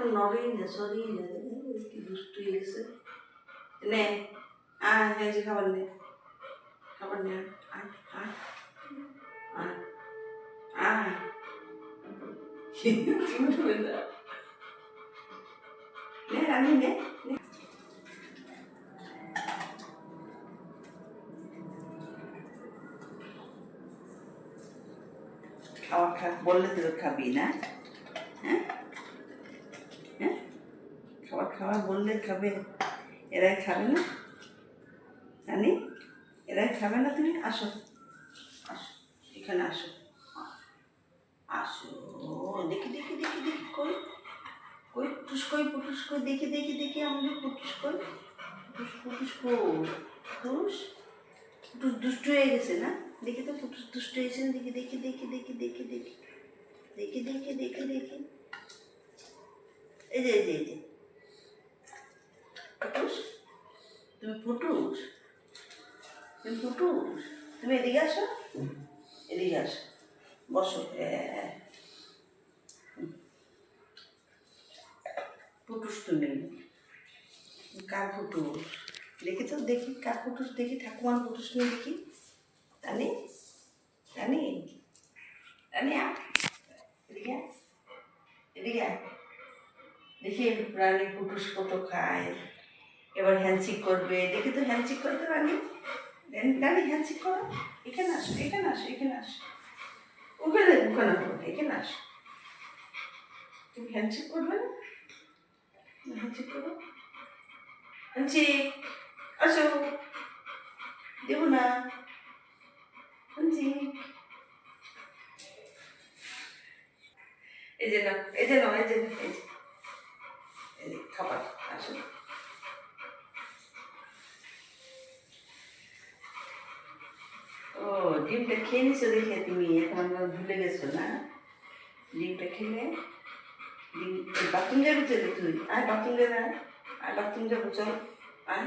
এখন নড়েই না, সরেই না, কি দুষ্টু হয়ে গেছে। নে আয়, হ্যাঁ যে খাবার নে, খাবার নে, আয় আয় আয় আয়। নে রানি নে, খাওয়া খা বললে তো খাবি না? হ্যাঁ হ্যাঁ, খাবার খাওয়া বললে খাবে, এরাই খাবে না রানি, এরাই খাবে না। তুমি আসো আসো, এখানে আসো, আসো। দেখি দেখি দেখি দেখি, কই কই পুটুস, কই পুটুস, কই দেখি দেখি দেখি আমাদের পুটুস, কই পুটুস, পুটুস কই পুটুস, পুটুস দুষ্ট হয়ে গেছে না? দেখি তো পুটুস দুষ্ট হয়েছে না, দেখি দেখি দেখি দেখি দেখি দেখি দেখি দেখি দেখি দেখি, এই যে এই যে এই যে পুটুস, তুমি পুটুস, তুমি পুটুস, তুমি এদিকে আসো, এদিকে আসো, বসো। পুটুস তুমি কার পুটুস? দেখি তো দেখি কার পুটুস, দেখি ঠাকুমার পুটুস নিয়ে দেখি। রানি রানি রানি এদিকে এদিকে দেখি রানী পুটুস কত খায়। এবার হ্যান্ডশেক করবে, দেখি তো হ্যান্ডশেক করে তো রানী, রানী হ্যান্ডশেক করো, এখানে আসো এখানে আসো এখানে আসো, ওখানে ওখানে করবে, এখানে আসো। তুমি হ্যান্ডশেক করবে না? হ্যান্ডশেক করো, হ্যান্ডশেক, আসো, দেবো না হ্যান্ডশেক। এই যে নাও, এই যে নাও, এই যে এই যে খাবার, আসো। ও ডিমটা খেয়ে নিছো দেখে তুমি, এখন ভুলে গেছো না? ডিমটা খেলে ডিম, বাথরুম যাবি চলে, তুই আয় বাথরুম যাবে, আয় বাথরুম যাবো, চল আয়,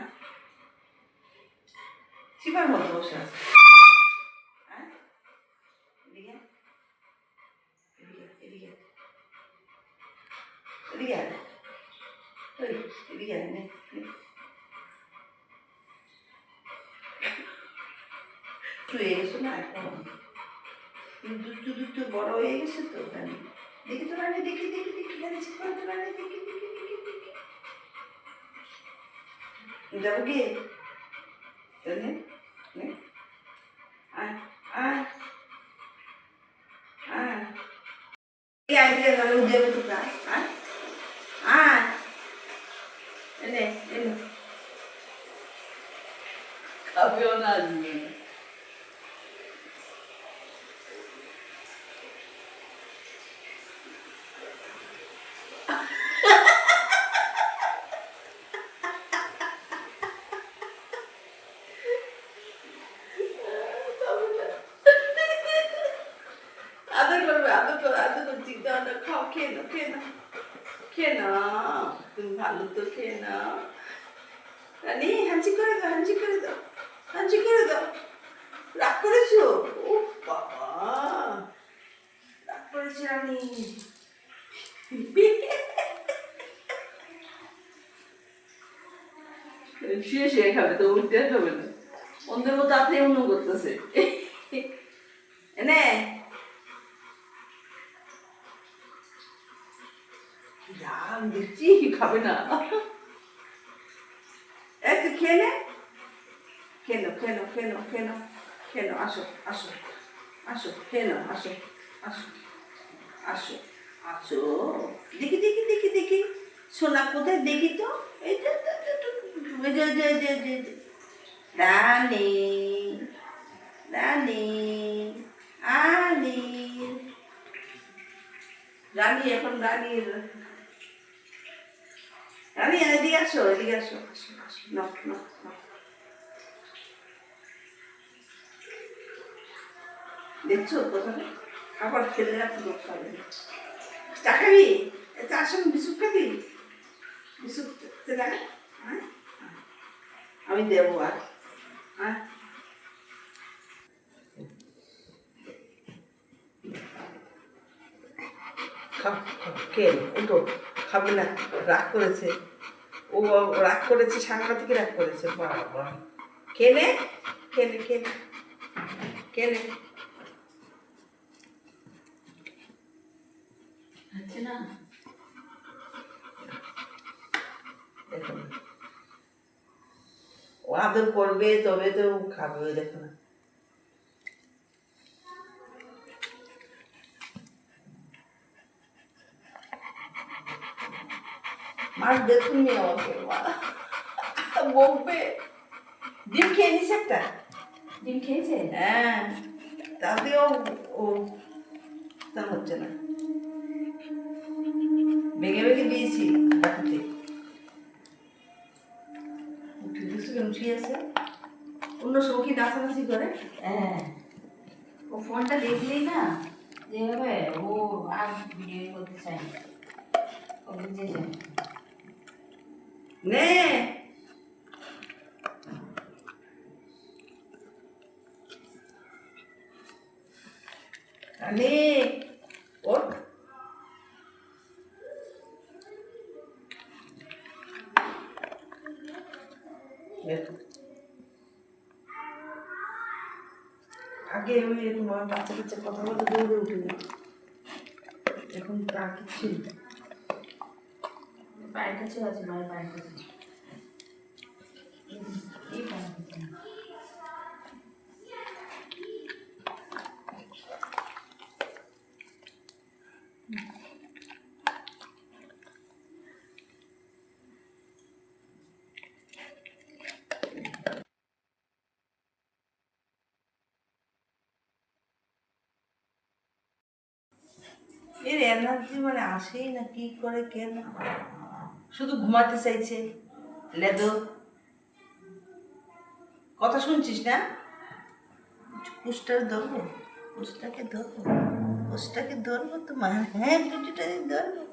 চিপার মতো বসে আছে, আয় এদিকে এদিকে এদিকে এদিকে আয়, ওই এদিকে আয়, নে হয়ে গেছো না এখন, দুষ্টু দুষ্টু বড় হয়ে গেছে তো রানী। দেখি তো রানী, দেখি দেখি দেখি রানী, চিপ করে তো রানী, দেখি দেখি দেখি দেখি, যাবো গিয়ে নে নে, আয় আয় আয়, এই আইডিয়া নাহলে উঠে তো প্রায়, আয় আয় এনে এনে, খাবেও না আজকে। আদর করবে, আদর করো, আদর করে চিন্তা ভাবনা, খাও, খেয়ে নাও খেয়ে নাও খেয়ে নাও, তুমি ভালো তো, খেয়ে নাও রানী। হাঁচি করে দাও, হাঁচি করে দাও, হাঁচি করে দাও। রাগ করেছো? ও বাবা, রাগ করেছে রানী। শুয়ে শুয়ে খাবে তো, উঠতে খাবে না, অন্যের মতো আপনি এমন করতেছে। এনে রাম দেখছি খাবে না, এই তুই খেয়ে নে, খেয়ে নাও খেয়ে নাও খেয়ে নাও খেয়ে নাও খেয়ে নাও, আসো আসো আসো, খেয়ে নাও, আসো আসো আসো আসো, দেখি দেখি দেখি দেখি, সোনা কোথায় দেখি তো, এই যে রানী রানী রানী রানী, এখন রানী রানী এদিকে আসো, এদিকে আসো, আসো আসো, নাও নাও নাও, দেখছো কোথায় খাবার ফেলে রাখতে লোক খাবে, চা খাবি, চার সঙ্গে বিস্কুট খাবি, বিস্কুট দেখ, আমি দেবো, আর খাও খাও, খেয়ে উঠো, খাবে না, রাগ করেছে। ও রাগ করেছে, সাংঘাতিক রাগ করেছে। বাবা কেনে কেনে কেনে কেনে হচ্ছে না। দেখুন ও আদর করবে তবে তো খাবে। ওই দেখো না, মাছ দেখুন নি আমাকে, বকবে। ডিম খেয়ে নিস একটা। ডিম খেয়েছে? হ্যাঁ, তাতেও ও তা হচ্ছে না। ভেঙে ভেঙে দিয়েছি বাটিতে। উঠে দিয়েছি কেন? উঠিয়ে আছে অন্য সৌখী নাচানাচি করে। হ্যাঁ, ও ফোনটা দেখলেই না যেভাবে ও আর ভিডিও করতে চায় না, ও বুঝে যায়। নে নে ওঠ। আগে আমি এরকম বাচ্চা কাচ্চা কথা বলতে দৌড়ে উঠে যেত, এখন তা কিচ্ছু নেই। পায়ের কাছেও আছে, মায়ের পায়ের কাছে। এই পায়ের কাছে। এর এনার্জি মানে আসেই না, কি করে কেন, শুধু ঘুমাতে চাইছে। লেদো কথা শুনছিস না? পুষটাকে ধরবো, পুষটাকে ধরবো, পুষটাকে ধরবো তোমার। হ্যাঁ পুচুটাকে ধরবো।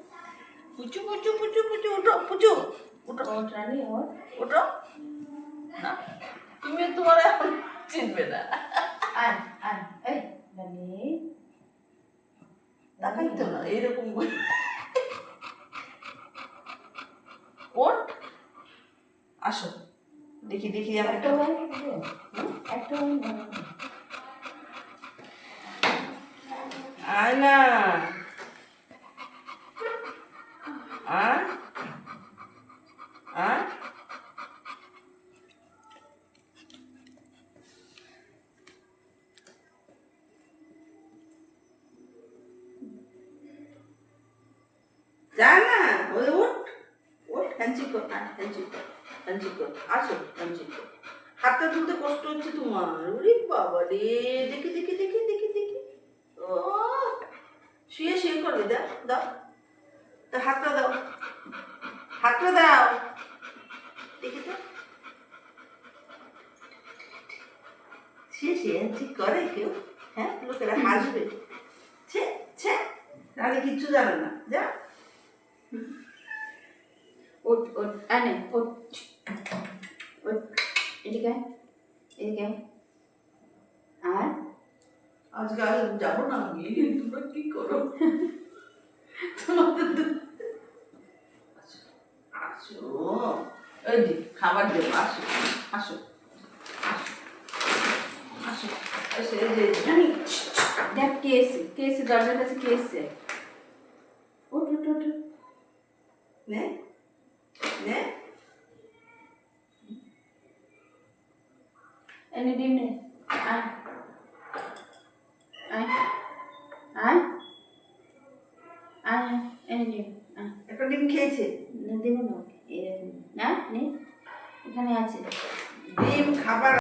পুচু পুচু পুচু পুচু উঠো, পুচু উঠো, ওর রানী ওর উঠো না, তুমি তোমার এখন চিনবে না। আয় আয়, এই রানী তাকাই তো না এইরকম করে। ওঠ, আসো দেখি দেখি আমি একটা হয় একটা হয় আয় না, আয় আয়। যা না, ওই উঠ উঠ, হ্যান্ডশেক কর, হ্যান্ডশেক কর, হ্যান্ডশেক কর, আসো হ্যান্ডশেক কর। হাতটা তুলতে কষ্ট হচ্ছে তোমার? ওরে বাবা রে, দেখি দেখি দেখি দেখি দেখি। ও শুয়ে শুয়ে করবে, দাও দাও, তা হাতটা দাও, হাতটা দাও, দেখি তো। শুয়ে শুয়ে হ্যান্ডশেক করে কেউ? হ্যাঁ, লোকেরা হাসবে। ছে ছে, রানী কিচ্ছু জানে না, যা। ওট ওট আনে ওট ওট, এদিকে এদিকে আর আজকে আর যাবো না আমি, তোমরা কি করো তোমাদের আসো আসো, এই যে খাবার দেবো, আসো আসো আসো আসো, এসে এই যে রানী দেখ কে এসে দরজার কাছে কে এসছে। ওট ওট ওট নে নে, এনে ডিম নে, আয় আয় আয় আয়, এনে ডিম আয়। একটা ডিম খেয়েছে। দেবো না ওকে, এরকম না নে, এখানে আছে ডিম খাবার